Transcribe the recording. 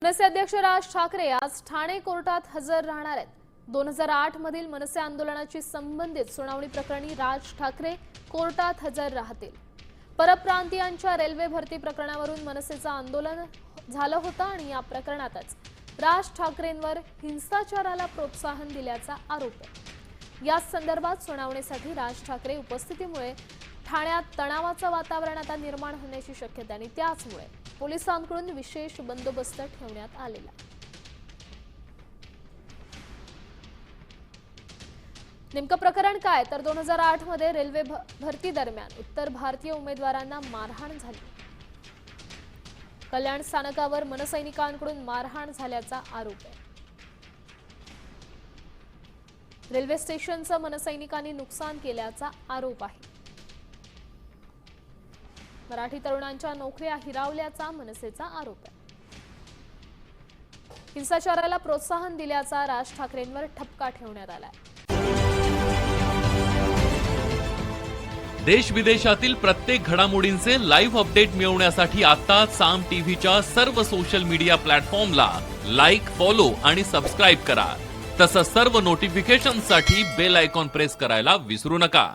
मनसे अध्यक्ष राज ठाकरे आज ठाणे कोर्टात हजर राहणार आहेत। 2008 मधील मनसे आंदोलनाची संबंधित सुनावणी प्रकरणी राज ठाकरे कोर्टात हजर राहतील। परप्रांतीयांच्या रेल्वे भरती प्रकरणावरून मनसेचं आंदोलन झालं होतं आणि या प्रकरणातच राज ठाकरेंवर हिंसाचाराला प्रोत्साहन दिल्याचा आरोप आहे। या संदर्भात सुनावणीसाठी राज ठाकरे उपस्थितीमुळे ठाण्यात तणावाचं वातावरण आता निर्माण होण्याची शक्यता आणि त्याचमुळे पोलिसांकडून विशेष बंदोबस्त ठेवण्यात आलेला आहे। नेमकं प्रकरण काय तर 2008 मध्ये रेल्वे भरती दरम्यान उत्तर भारतीय उमेदवारांना मारहाण झाली। कल्याण स्थानकावर मनसैनिकांकडून मारहाण झाल्याचा आरोप आहे। रेल्वे स्टेशनचं मनसैनिकांनी नुकसान केल्याचा आरोप आहे। मराठी तरुणांच्या नोकऱ्या हिरावल्याचा मनसेचा आरोप आहे। हिंसाचाराला प्रोत्साहन दिल्याचा राज ठाकरेंवर ठपका ठेवण्यात आलाय। देश विदेशातील प्रत्येक घडामोडींचे लाईव्ह अपडेट मिळवण्यासाठी आता साम टीव्हीच्या सर्व सोशल मीडिया प्लॅटफॉर्मला लाईक, फॉलो आणि सबस्क्राईब करा। तसंच सर्व नोटिफिकेशनसाठी बेल आयकॉन प्रेस करायला विसरू नका।